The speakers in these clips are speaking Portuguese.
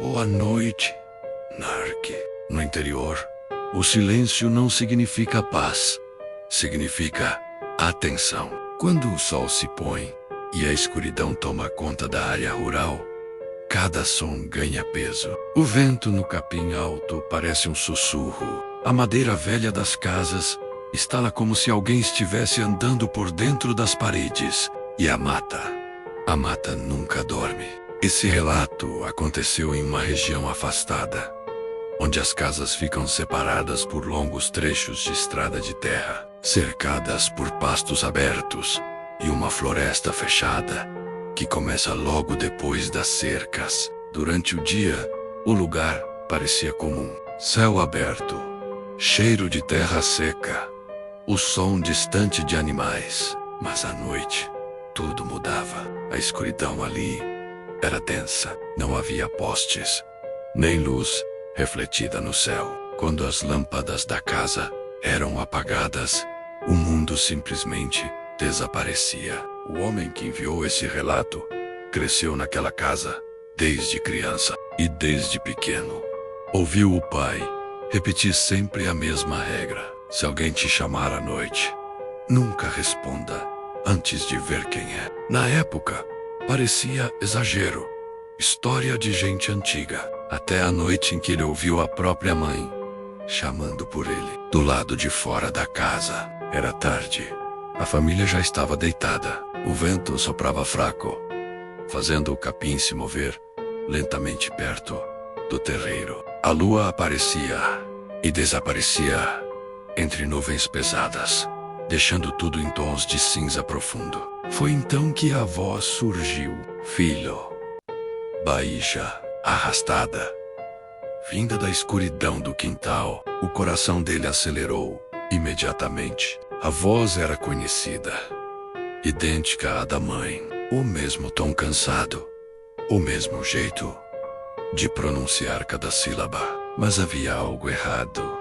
Boa noite, Nark. No interior, o silêncio não significa paz. Significa atenção. Quando o sol se põe e a escuridão toma conta da área rural, cada som ganha peso. O vento no capim alto parece um sussurro. A madeira velha das casas estala como se alguém estivesse andando por dentro das paredes. E a mata nunca dorme. Esse relato aconteceu em uma região afastada, onde as casas ficam separadas por longos trechos de estrada de terra, cercadas por pastos abertos e uma floresta fechada, que começa logo depois das cercas. Durante o dia, o lugar parecia comum. Céu aberto, cheiro de terra seca, o som distante de animais. Mas à noite, tudo mudava. A escuridão ali era densa. Não havia postes, nem luz refletida no céu. Quando as lâmpadas da casa eram apagadas, o mundo simplesmente desaparecia. O homem que enviou esse relato cresceu naquela casa desde criança e desde pequeno ouviu o pai repetir sempre a mesma regra: se alguém te chamar à noite, nunca responda antes de ver quem é. Na época, parecia exagero, história de gente antiga, até a noite em que ele ouviu a própria mãe chamando por ele, do lado de fora da casa. Era tarde. A família já estava deitada. O vento soprava fraco, fazendo o capim se mover lentamente perto do terreiro. A lua aparecia e desaparecia entre nuvens pesadas, deixando tudo em tons de cinza profundo. Foi então que a voz surgiu: filho. Baíja, arrastada, vinda da escuridão do quintal. O coração dele acelerou imediatamente. A voz era conhecida, idêntica à da mãe. O mesmo tom cansado, o mesmo jeito de pronunciar cada sílaba. Mas havia algo errado.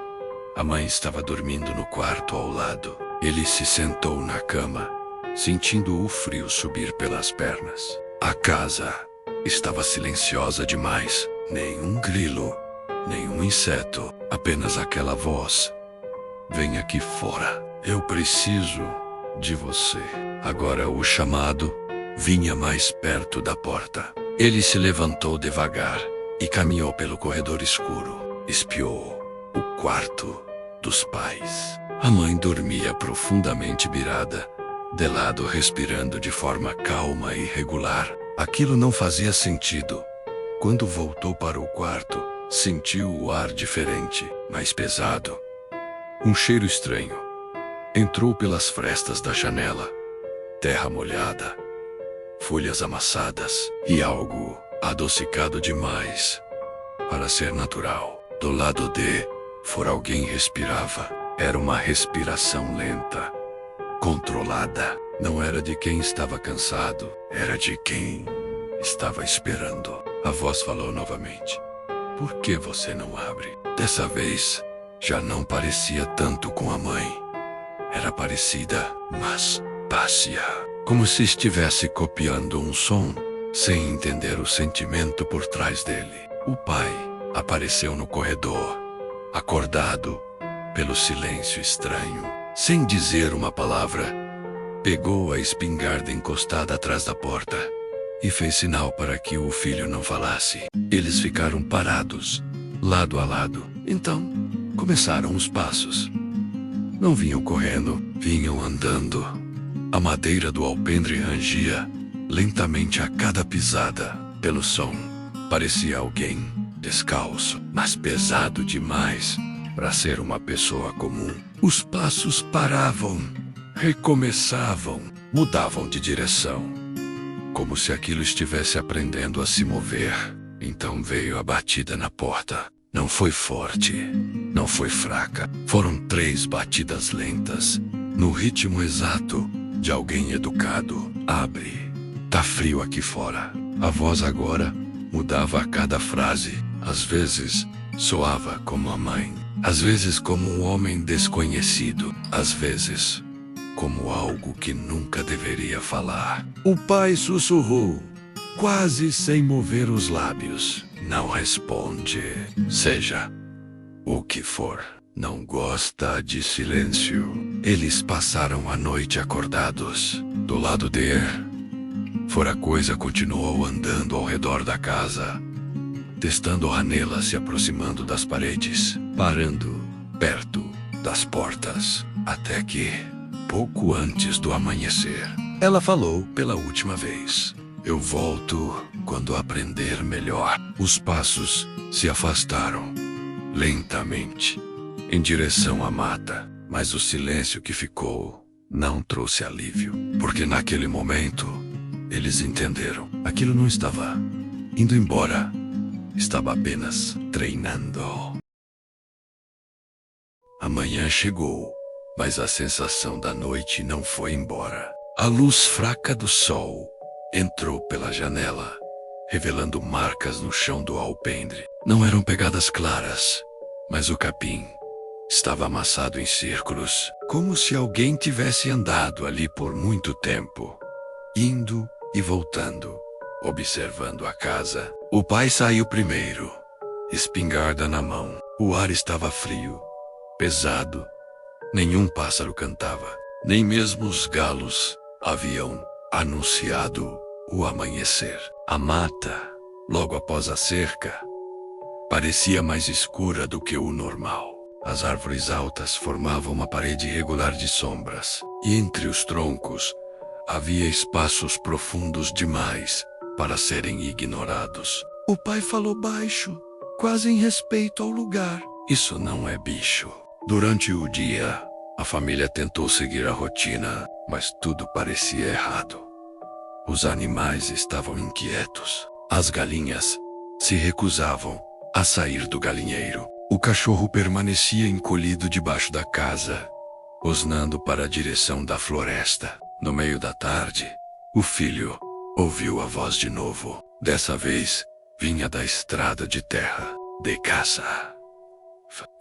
A mãe estava dormindo no quarto ao lado. Ele se sentou na cama, sentindo o frio subir pelas pernas. A casa estava silenciosa demais. Nenhum grilo, nenhum inseto, apenas aquela voz: vem aqui fora. Eu preciso de você. Agora o chamado vinha mais perto da porta. Ele se levantou devagar e caminhou pelo corredor escuro. Espiou o quarto dos pais. A mãe dormia profundamente virada, de lado, respirando de forma calma e regular. Aquilo não fazia sentido. Quando voltou para o quarto, sentiu o ar diferente, mais pesado. Um cheiro estranho entrou pelas frestas da janela. Terra molhada, folhas amassadas e algo adocicado demais para ser natural. Do lado de fora alguém respirava. Era uma respiração lenta, controlada. Não era de quem estava cansado, era de quem estava esperando. A voz falou novamente: por que você não abre? Dessa vez, já não parecia tanto com a mãe. Era parecida, mas básia, como se estivesse copiando um som, sem entender o sentimento por trás dele. O pai apareceu no corredor, acordado pelo silêncio estranho. Sem dizer uma palavra, pegou a espingarda encostada atrás da porta e fez sinal para que o filho não falasse. Eles ficaram parados, lado a lado. Então, começaram os passos. Não vinham correndo, vinham andando. A madeira do alpendre rangia lentamente a cada pisada. Pelo som, parecia alguém descalço, mas pesado demais para ser uma pessoa comum. Os passos paravam, recomeçavam, mudavam de direção, como se aquilo estivesse aprendendo a se mover. Então veio a batida na porta. Não foi forte, não foi fraca. Foram 3 batidas lentas, no ritmo exato de alguém educado. Abre. Tá frio aqui fora. A voz agora mudava a cada frase. Às vezes, soava como a mãe. Às vezes como um homem desconhecido. Às vezes, como algo que nunca deveria falar. O pai sussurrou, quase sem mover os lábios: não responde. Seja o que for, não gosta de silêncio. Eles passaram a noite acordados. Do lado de fora, a coisa continuou andando ao redor da casa, testando Ranela, se aproximando das paredes, parando perto das portas, até que, pouco antes do amanhecer, ela falou pela última vez: eu volto quando aprender melhor. Os passos se afastaram lentamente em direção à mata, mas o silêncio que ficou não trouxe alívio, porque naquele momento eles entenderam: aquilo não estava indo embora, estava apenas treinando. A manhã chegou, mas a sensação da noite não foi embora. A luz fraca do sol entrou pela janela, revelando marcas no chão do alpendre. Não eram pegadas claras, mas o capim estava amassado em círculos, como se alguém tivesse andado ali por muito tempo, indo e voltando, observando a casa. O pai saiu primeiro, espingarda na mão. O ar estava frio, pesado. Nenhum pássaro cantava, nem mesmo os galos haviam anunciado o amanhecer. A mata, logo após a cerca, parecia mais escura do que o normal. As árvores altas formavam uma parede irregular de sombras, e entre os troncos havia espaços profundos demais para serem ignorados. O pai falou baixo, quase em respeito ao lugar: isso não é bicho. Durante o dia, a família tentou seguir a rotina, mas tudo parecia errado. Os animais estavam inquietos. As galinhas se recusavam a sair do galinheiro. O cachorro permanecia encolhido debaixo da casa, rosnando para a direção da floresta. No meio da tarde, o filho ouviu a voz de novo. Dessa vez, vinha da estrada de terra, de casa.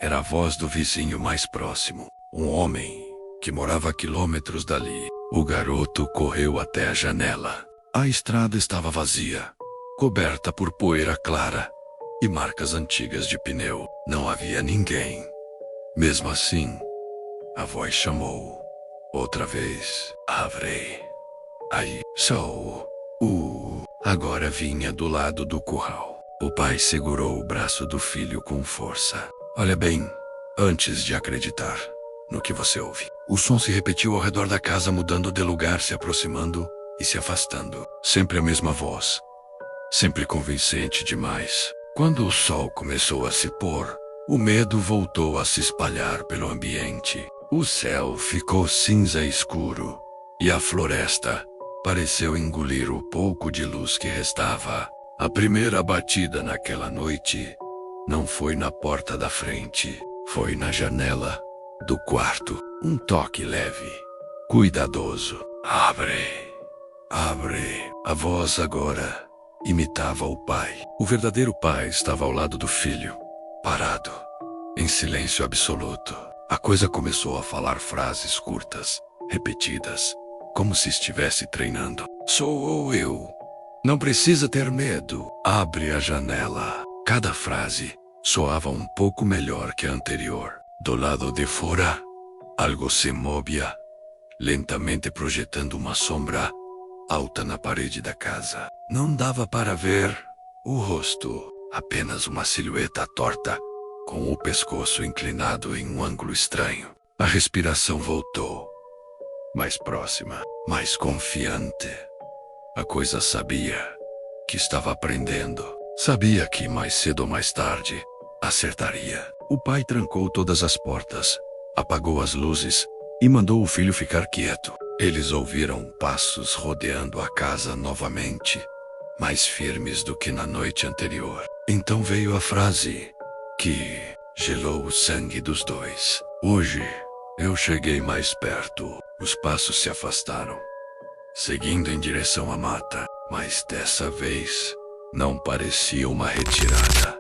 Era a voz do vizinho mais próximo, um homem que morava a quilômetros dali. O garoto correu até a janela. A estrada estava vazia, coberta por poeira clara e marcas antigas de pneu. Não havia ninguém. Mesmo assim, a voz chamou outra vez: abre. Aí, sou agora vinha do lado do curral. O pai segurou o braço do filho com força. Olha bem, antes de acreditar no que você ouve. O som se repetiu ao redor da casa, mudando de lugar, se aproximando e se afastando. Sempre a mesma voz, sempre convincente demais. Quando o sol começou a se pôr, o medo voltou a se espalhar pelo ambiente. O céu ficou cinza escuro, e a floresta pareceu engolir o pouco de luz que restava. A primeira batida naquela noite não foi na porta da frente, foi na janela do quarto. Um toque leve, cuidadoso. Abre, abre. A voz agora imitava o pai. O verdadeiro pai estava ao lado do filho, parado, em silêncio absoluto. A coisa começou a falar frases curtas, repetidas, como se estivesse treinando. Sou eu. Não precisa ter medo. Abre a janela. Cada frase soava um pouco melhor que a anterior. Do lado de fora, algo se movia, lentamente projetando uma sombra alta na parede da casa. Não dava para ver o rosto, apenas uma silhueta torta, com o pescoço inclinado em um ângulo estranho. A respiração voltou, mais próxima, mais confiante. A coisa sabia que estava aprendendo. Sabia que mais cedo ou mais tarde acertaria. O pai trancou todas as portas, apagou as luzes e mandou o filho ficar quieto. Eles ouviram passos rodeando a casa novamente, mais firmes do que na noite anterior. Então veio a frase que gelou o sangue dos dois. Hoje, eu cheguei mais perto. Os passos se afastaram, seguindo em direção à mata, mas dessa vez não parecia uma retirada.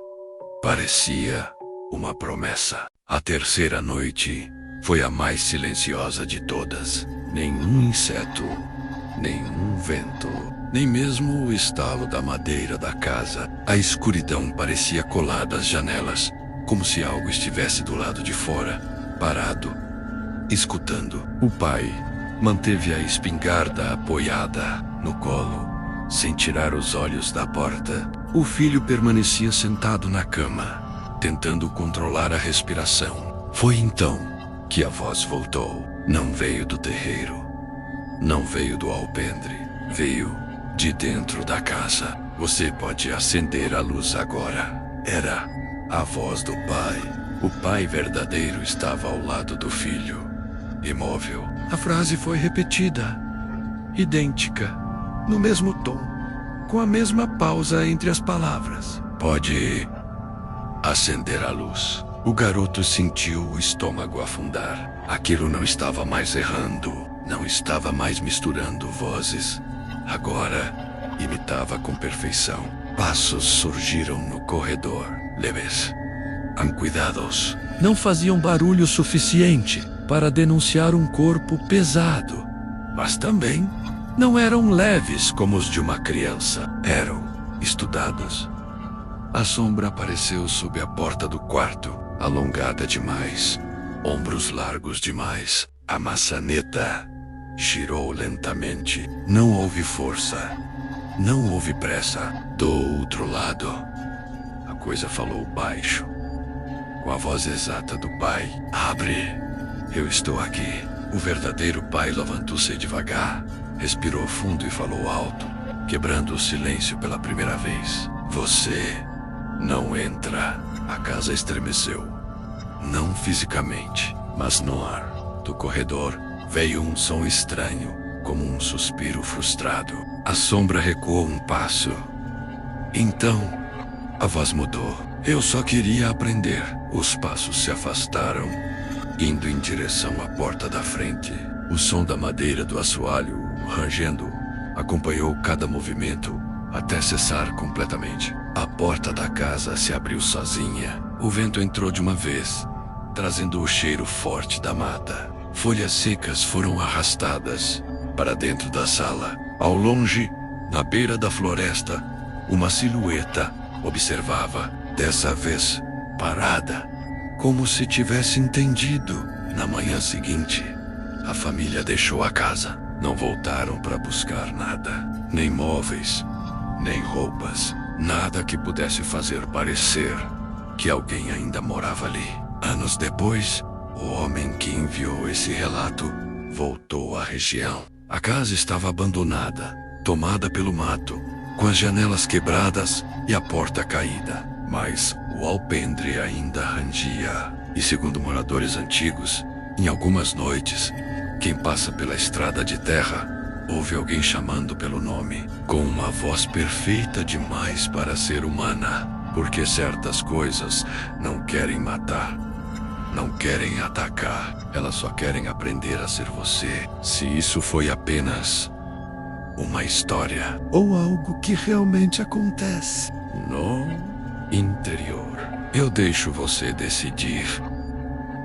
Parecia uma promessa. A terceira noite foi a mais silenciosa de todas. Nenhum inseto, nenhum vento, nem mesmo o estalo da madeira da casa. A escuridão parecia colada às janelas, como se algo estivesse do lado de fora, parado, escutando. O pai manteve a espingarda apoiada no colo, sem tirar os olhos da porta. O filho permanecia sentado na cama, tentando controlar a respiração. Foi então que a voz voltou. Não veio do terreiro, não veio do alpendre, veio de dentro da casa. Você pode acender a luz agora. Era a voz do pai. O pai verdadeiro estava ao lado do filho, imóvel. A frase foi repetida, idêntica, no mesmo tom, com a mesma pausa entre as palavras. Pode acender a luz. O garoto sentiu o estômago afundar. Aquilo não estava mais errando, não estava mais misturando vozes. Agora, imitava com perfeição. Passos surgiram no corredor, leves, cuidados. Não faziam barulho suficiente para denunciar um corpo pesado, mas também não eram leves como os de uma criança. Eram estudados. A sombra apareceu sob a porta do quarto, alongada demais, ombros largos demais. A maçaneta girou lentamente. Não houve força, não houve pressa. Do outro lado, a coisa falou baixo, com a voz exata do pai. Abre, eu estou aqui. O verdadeiro pai levantou-se devagar, respirou fundo e falou alto, quebrando o silêncio pela primeira vez. Você não entra. A casa estremeceu. Não fisicamente, mas no ar do corredor veio um som estranho, como um suspiro frustrado. A sombra recuou um passo. Então, a voz mudou. Eu só queria aprender. Os passos se afastaram, indo em direção à porta da frente. O som da madeira do assoalho, rangendo, acompanhou cada movimento até cessar completamente. A porta da casa se abriu sozinha. O vento entrou de uma vez, trazendo o cheiro forte da mata. Folhas secas foram arrastadas para dentro da sala. Ao longe, na beira da floresta, uma silhueta observava, dessa vez parada, como se tivesse entendido. Na manhã seguinte, a família deixou a casa. Não voltaram para buscar nada, nem móveis, nem roupas, nada que pudesse fazer parecer que alguém ainda morava ali. Anos depois, o homem que enviou esse relato voltou à região. A casa estava abandonada, tomada pelo mato, com as janelas quebradas e a porta caída. Mas o alpendre ainda rangia. E segundo moradores antigos, em algumas noites, quem passa pela estrada de terra ouve alguém chamando pelo nome, com uma voz perfeita demais para ser humana. Porque certas coisas não querem matar, não querem atacar, elas só querem aprender a ser você. Se isso foi apenas uma história ou algo que realmente acontece no interior, eu deixo você decidir.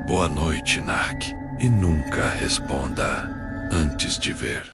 Boa noite, Nark, e nunca responda antes de ver.